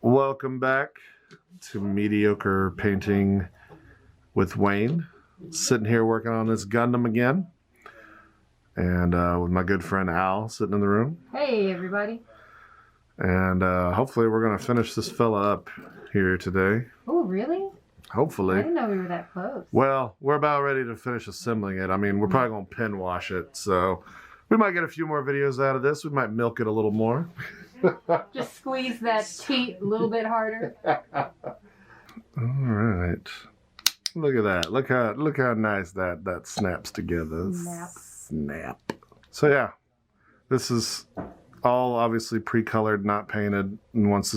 Welcome back to Mediocre Painting with Wayne. Sitting here working on this Gundam again. And with my good friend Al sitting in the room. Hey, everybody. And hopefully we're going to finish this fella up here today. Oh, really? Hopefully. I didn't know we were that close. Well, we're about ready to finish assembling it. I mean, we're probably going to pin wash it. So we might get a few more videos out of this. We might milk it a little more. Just squeeze that teat a little bit harder. All right. Look at that. Look how nice that snaps together. Snap. So yeah, this is all obviously pre-colored, not painted. And once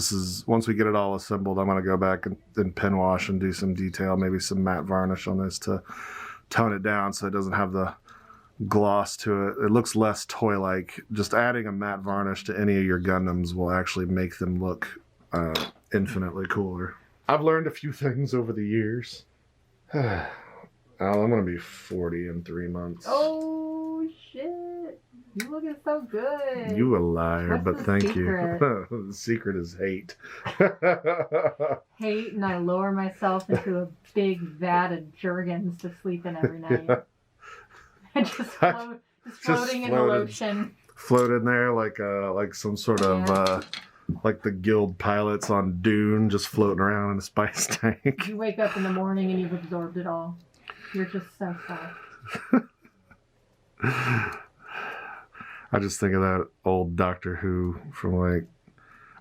we get it all assembled, I'm gonna go back and pin wash and do some detail, maybe some matte varnish on this to tone it down so it doesn't have the gloss to it. It looks less toy-like. Just adding a matte varnish to any of your Gundams will actually make them look infinitely cooler. I've learned a few things over the years. Al, I'm gonna be 40 in 3 months. Oh shit! You looking so good. You a liar, What's but the thank secret? you. The secret is hate. Hate, and I lower myself into a big vat of Jergens to sleep in every night. Yeah. And just floating in the lotion. Float in there like some sort of like the guild pilots on Dune, just floating around in a spice tank. You wake up in the morning and you've absorbed it all. You're just so soft. I just think of that old Doctor Who from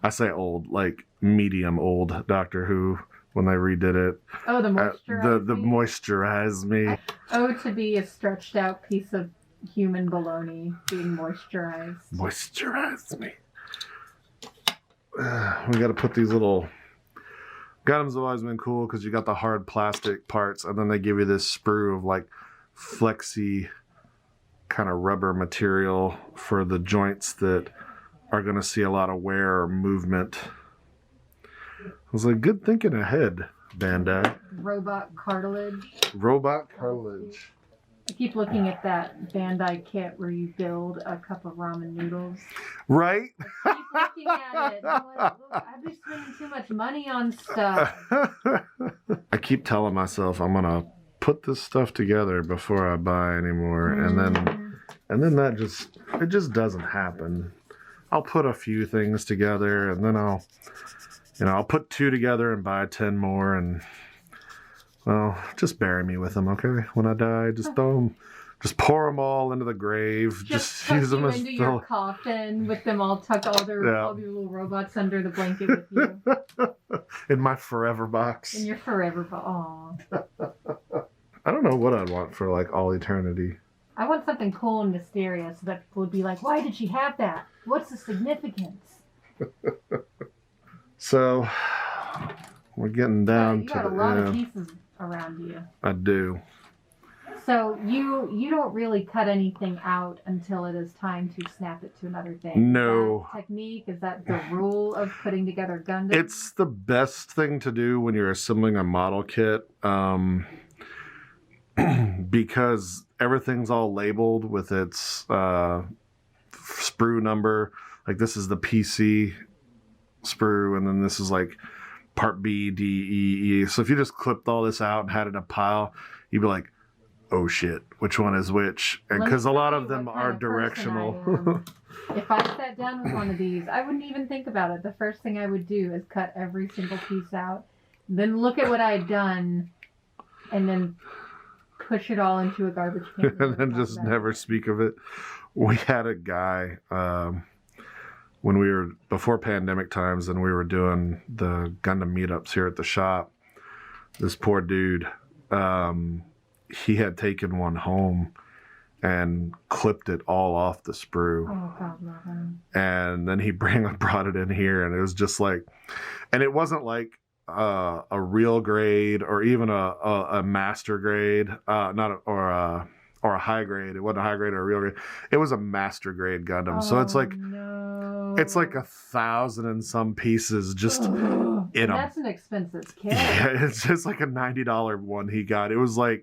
I say old, like medium old Doctor Who when they redid it. Oh, the moisturize the moisturize me. Oh, to be a stretched out piece of human bologna being moisturized. Moisturize me. We got to put these little... Gundams have always been cool because you got the hard plastic parts and then they give you this sprue of like flexy kind of rubber material for the joints that are going to see a lot of wear or movement. I was like, good thinking ahead, Bandai. Robot cartilage. Robot cartilage. I keep looking at that Bandai kit where you build a cup of ramen noodles. Right? I keep looking at it. I'm like, look, I've been spending too much money on stuff. I keep telling myself I'm gonna put this stuff together before I buy anymore, and then that just doesn't happen. I'll put a few things together, and then I'll put 2 together and buy 10 more, and well, just bury me with them, okay? When I die, just pour them all into the grave. Just use them as into your coffin with them all tucked, all their little robots under the blanket with you. In my forever box. In your forever box. I don't know what I'd want for like all eternity. I want something cool and mysterious so that people would be like, why did she have that? What's the significance? So, we're getting down you to got a lot of pieces around you. I do. So you don't really cut anything out until it is time to snap it to another thing. No. Is that technique? Is that the rule of putting together Gundam? It's the best thing to do when you're assembling a model kit. Because everything's all labeled with its sprue number. Like this is the PC sprue, and then this is like part B, D, E, E. So if you just clipped all this out and had it in a pile, you'd be like, oh shit, which one is which? And because a lot of them are directional. If I sat down with one of these, I wouldn't even think about it. The first thing I would do is cut every single piece out, then look at what I had done, and then push it all into a garbage can. And then just never speak of it. We had a guy, when we were, before pandemic times, and we were doing the Gundam meetups here at the shop, this poor dude, he had taken one home and clipped it all off the sprue. Oh, God, love him. And then he brought it in here, and it was just like, and it wasn't like a real grade or even a master grade, or a high grade. It wasn't a high grade or a real grade. It was a master grade Gundam. Oh, so it's like, no. it's like 1,000 and some pieces just in them. That's an expensive kit. Yeah, it's just like a $90 one he got. It was I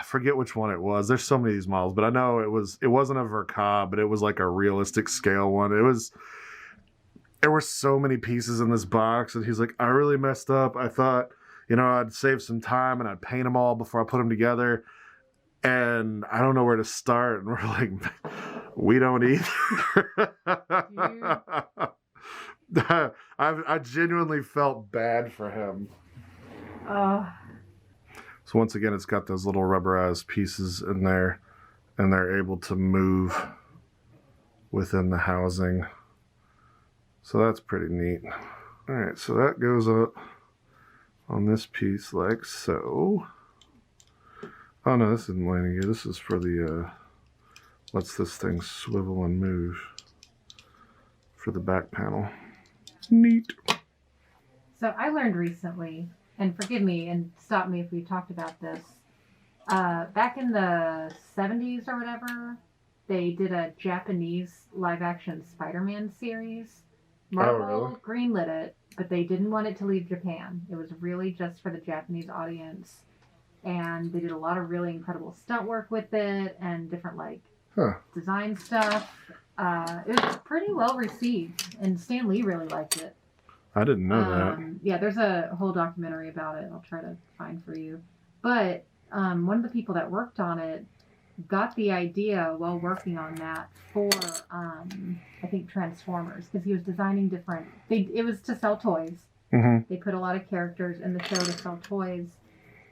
forget which one it was. There's so many of these models, but I know it wasn't a Verka, but it was like a realistic scale one. there were so many pieces in this box, and he's like, I really messed up. I thought, I'd save some time and I'd paint them all before I put them together. And I don't know where to start. And we're like, we don't either. I genuinely felt bad for him. So once again, it's got those little rubberized pieces in there, and they're able to move within the housing. So that's pretty neat. All right, so that goes up on this piece like so. Oh no, this isn't landing here. This is for the, lets this thing swivel and move for the back panel. Neat. So I learned recently, and forgive me and stop me if we talked about this, back in the 70s or whatever, they did a Japanese live-action Spider-Man series. Marvel greenlit it, but they didn't want it to leave Japan. It was really just for the Japanese audience. And they did a lot of really incredible stunt work with it and different design stuff. It was pretty well received, and Stan Lee really liked it. I didn't know that. Yeah, there's a whole documentary about it. I'll try to find for you. But one of the people that worked on it got the idea while working on that for I think Transformers, because he was designing different. It was to sell toys. Mm-hmm. They put a lot of characters in the show to sell toys.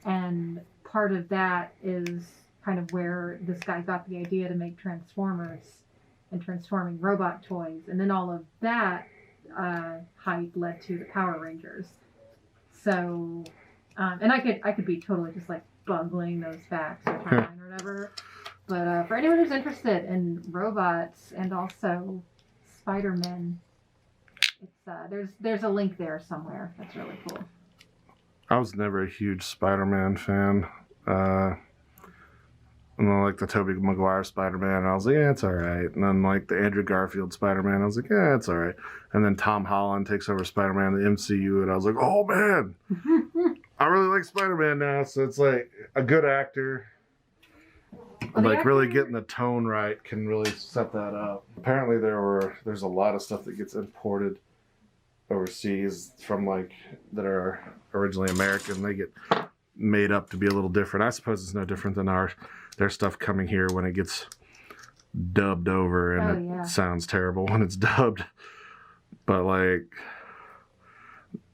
And part of that is kind of where this guy got the idea to make Transformers and transforming robot toys. And then all of that hype led to the Power Rangers. So, and I could be totally just like bungling those facts or timeline or whatever. But for anyone who's interested in robots and also Spider-Man, it's there's a link there somewhere. That's really cool. I was never a huge Spider-Man fan. And then like the Tobey Maguire Spider-Man, I was like, yeah, it's all right. And then like the Andrew Garfield Spider-Man, I was like, yeah, it's all right. And then Tom Holland takes over Spider-Man, the MCU, and I was like, oh man, I really like Spider-Man now. So it's like a good actor, like really getting the tone right can really set that up. Apparently there's a lot of stuff that gets imported overseas from like that are originally American. They get made up to be a little different. I suppose it's no different than their stuff coming here when it gets dubbed over and it sounds terrible when it's dubbed. But like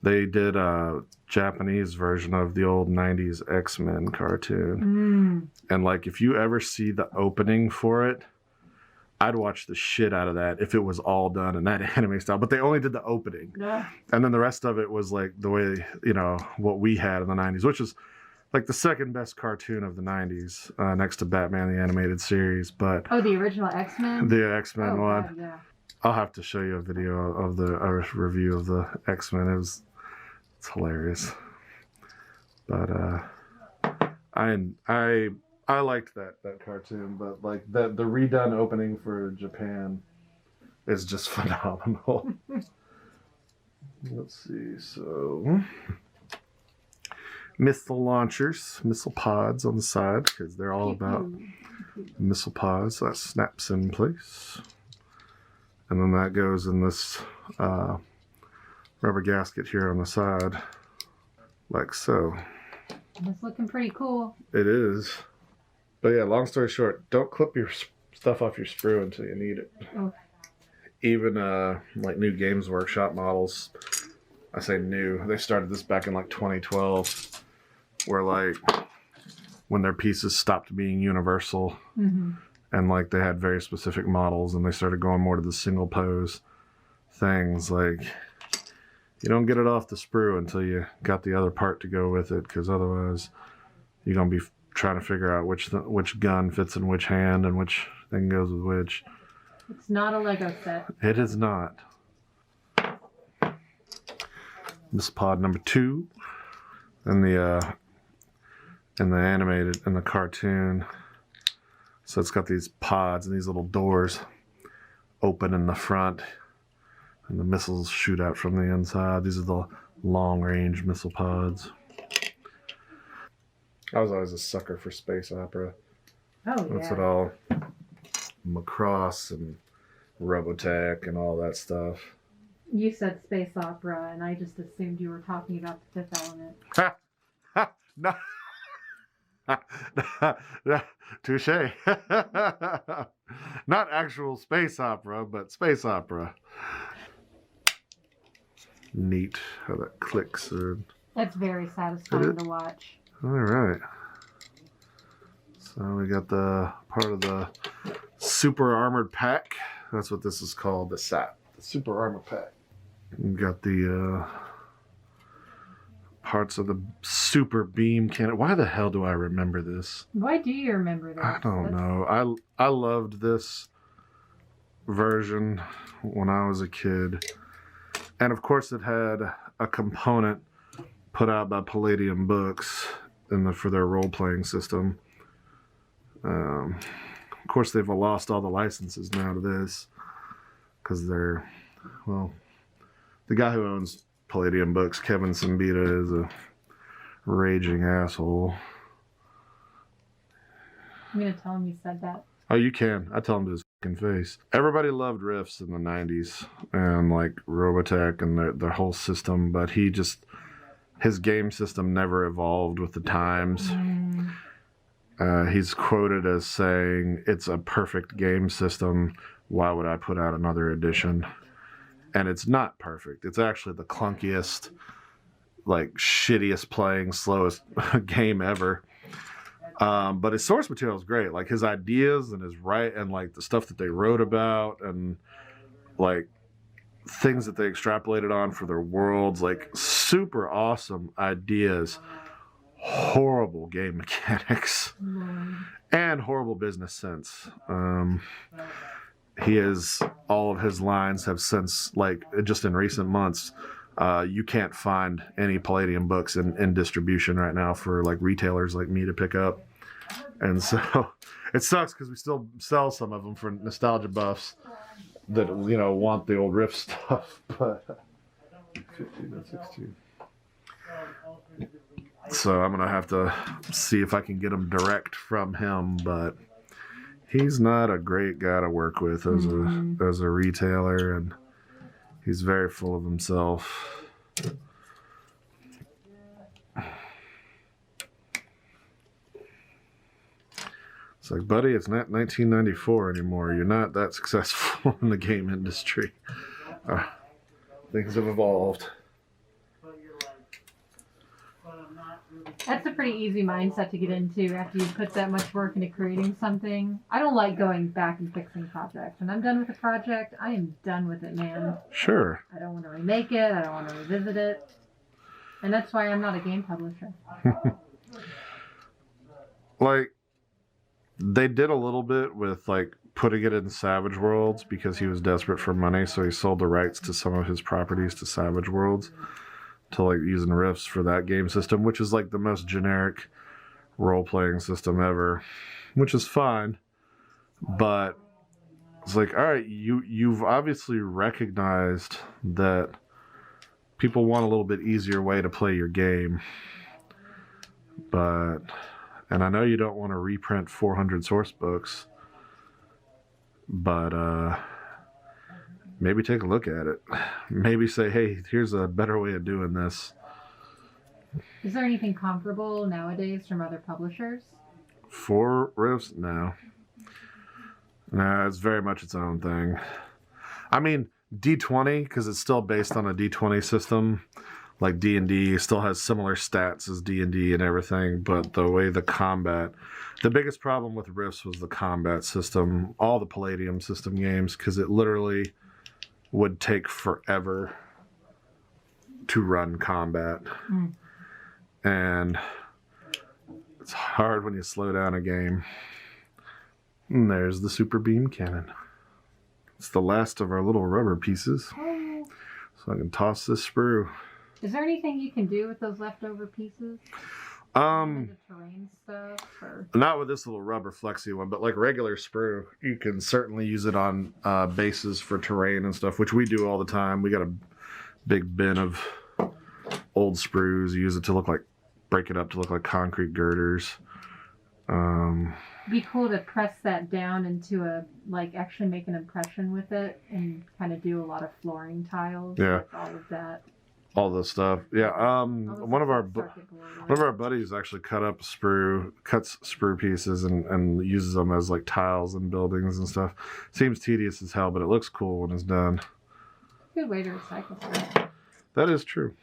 they did a Japanese version of the old 90s X-Men cartoon. And like if you ever see the opening for it, I'd watch the shit out of that if it was all done in that anime style. But they only did the opening. Yeah. And then the rest of it was like the way, what we had in the 90s, which is like the second best cartoon of the 90s, next to Batman the Animated Series. But the original X-Men? The X-Men one. God, yeah. I'll have to show you a video of a review of the X-Men. It's hilarious. But I liked that cartoon, but like the redone opening for Japan is just phenomenal. Let's see, so missile launchers, missile pods on the side, because they're all about missile pods. So that snaps in place. And then that goes in this rubber gasket here on the side, like so. It's looking pretty cool. It is. But yeah, long story short, don't clip your stuff off your sprue until you need it. Oh. Even like new Games Workshop models, I say new, they started this back in like 2012, where like when their pieces stopped being universal, and like they had very specific models, and they started going more to the single pose things. Like you don't get it off the sprue until you got the other part to go with it, because otherwise you're gonna be trying to figure out which gun fits in which hand and which thing goes with which. It's not a Lego set. It is not. This pod number 2 in the animated, in the cartoon. So it's got these pods and these little doors open in the front, and the missiles shoot out from the inside. These are the long-range missile pods. I was always a sucker for space opera. Oh, yeah. What's it all? Macross and Robotech and all that stuff. You said space opera, and I just assumed you were talking about the Fifth Element. No. Touche. Not actual space opera, but space opera. Neat how that clicks. That's very satisfying to watch. All right. So we got the part of the super armored pack. That's what this is called, the SAP, the super armored pack. We got the parts of the super beam cannon. Why the hell do I remember this? Why do you remember that? I don't know. I loved this version when I was a kid. And of course it had a component put out by Palladium Books for their role-playing system. Of course they've lost all the licenses now to this because they're, well, the guy who owns Palladium Books, Kevin Simbita, is a raging asshole. I'm gonna tell him you said that. Oh, you can. I tell him to his fucking face. Everybody loved Rifts in the 90s and like Robotech and their whole system, but his game system never evolved with the times. He's quoted as saying, "It's a perfect game system. Why would I put out another edition?" And it's not perfect. It's actually the clunkiest, like shittiest playing, slowest game ever. But his source material is great. Like his ideas and and like the stuff that they wrote about and like things that they extrapolated on for their worlds, like super awesome ideas. Horrible game mechanics and horrible business sense. All of his lines have since, like, just in recent months, you can't find any Palladium books in distribution right now for like retailers like me to pick up. And so it sucks because we still sell some of them for nostalgia buffs that, you know, want the old Rift stuff. But 15 and 16. So I'm gonna have to see if I can get them direct from him, but he's not a great guy to work with as a retailer, and he's very full of himself. It's like, buddy, it's not 1994 anymore. You're not that successful in the game industry. Things have evolved. That's a pretty easy mindset to get into after you put that much work into creating something. I don't like going back and fixing projects. When I'm done with a project, I am done with it, man. Sure. I don't want to remake it. I don't want to revisit it. And that's why I'm not a game publisher. Like, they did a little bit with, like, putting it in Savage Worlds because he was desperate for money, so he sold the rights to some of his properties to Savage Worlds to, like, using Rifts for that game system, which is, like, the most generic role-playing system ever, which is fine. But it's like, all right, you've obviously recognized that people want a little bit easier way to play your game. And I know you don't want to reprint 400 source books, but maybe take a look at it. Maybe say, hey, here's a better way of doing this. Is there anything comparable nowadays from other publishers? For Rifts? No. No, it's very much its own thing. I mean, D20, because it's still based on a D20 system, like D&D still has similar stats as D&D and everything, but the way the biggest problem with Rifts was the combat system, all the Palladium system games, because it literally would take forever to run combat. And it's hard when you slow down a game. And there's the super beam cannon. It's the last of our little rubber pieces. So I can toss this sprue. Is there anything you can do with those leftover pieces? Terrain stuff? Or? Not with this little rubber flexi one, but like regular sprue, you can certainly use it on bases for terrain and stuff, which we do all the time. We got a big bin of old sprues. You use it to break it up to look like concrete girders. be cool to press that down into a, like, actually make an impression with it and kind of do a lot of flooring tiles. Yeah. With all of that. All this stuff. Yeah. One of our buddies actually cuts sprue pieces and uses them as like tiles in buildings and stuff. Seems tedious as hell, but it looks cool when it's done. Good way to recycle stuff. That is true.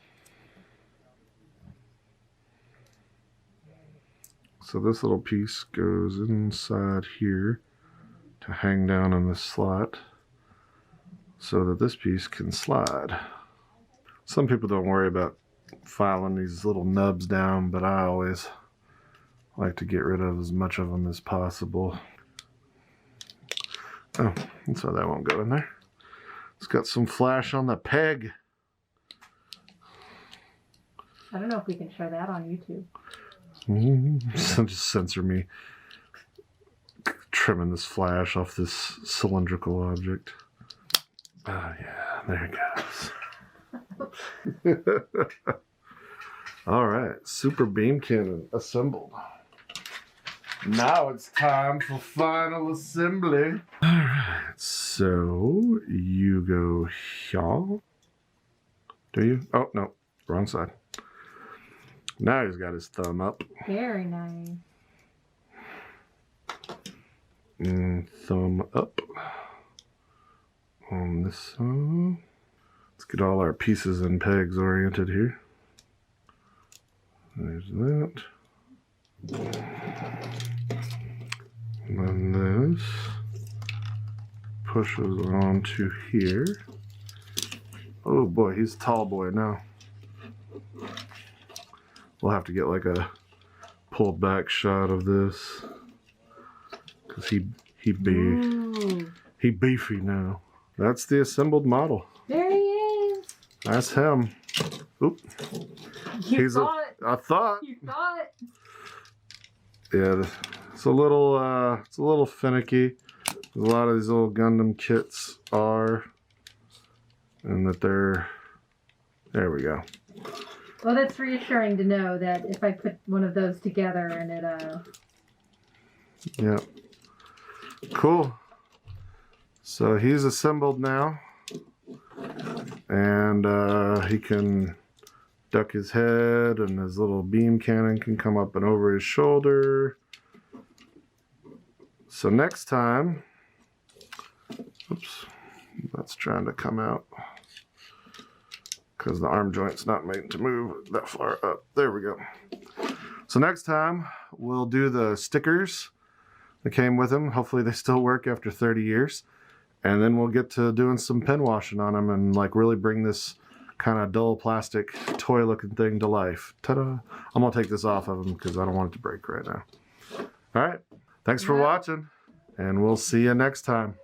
So this little piece goes inside here to hang down on this slot so that this piece can slide. Some people don't worry about filing these little nubs down, but I always like to get rid of as much of them as possible. Oh, so that won't go in there. It's got some flash on the peg. I don't know if we can show that on YouTube. Just censor me trimming this flash off this cylindrical object. Oh yeah, there it goes. All right, super beam cannon assembled. Now it's time for final assembly. All right, so you go here. Do you? Oh no, wrong side. Now he's got his thumb up. Very nice. And thumb up on this side. Let's get all our pieces and pegs oriented here. There's that. And then this pushes onto here. Oh boy, he's a tall boy now. We'll have to get like a pulled back shot of this because he beefy now. That's the assembled model. There he is. That's him. Oop. You thought. I thought. You thought. Yeah, it's a little finicky. A lot of these little Gundam kits are, and that they're. There we go. Well, that's reassuring to know that if I put one of those together and it, Yeah. Cool. So he's assembled now. And he can duck his head and his little beam cannon can come up and over his shoulder. So next time, oops, that's trying to come out. Because the arm joint's not made to move that far up. There we go. So next time, we'll do the stickers that came with them. Hopefully they still work after 30 years. And then we'll get to doing some pen washing on them and like really bring this kind of dull plastic toy looking thing to life. Ta-da! I'm gonna take this off of them because I don't want it to break right now. All right, thanks for watching and we'll see you next time.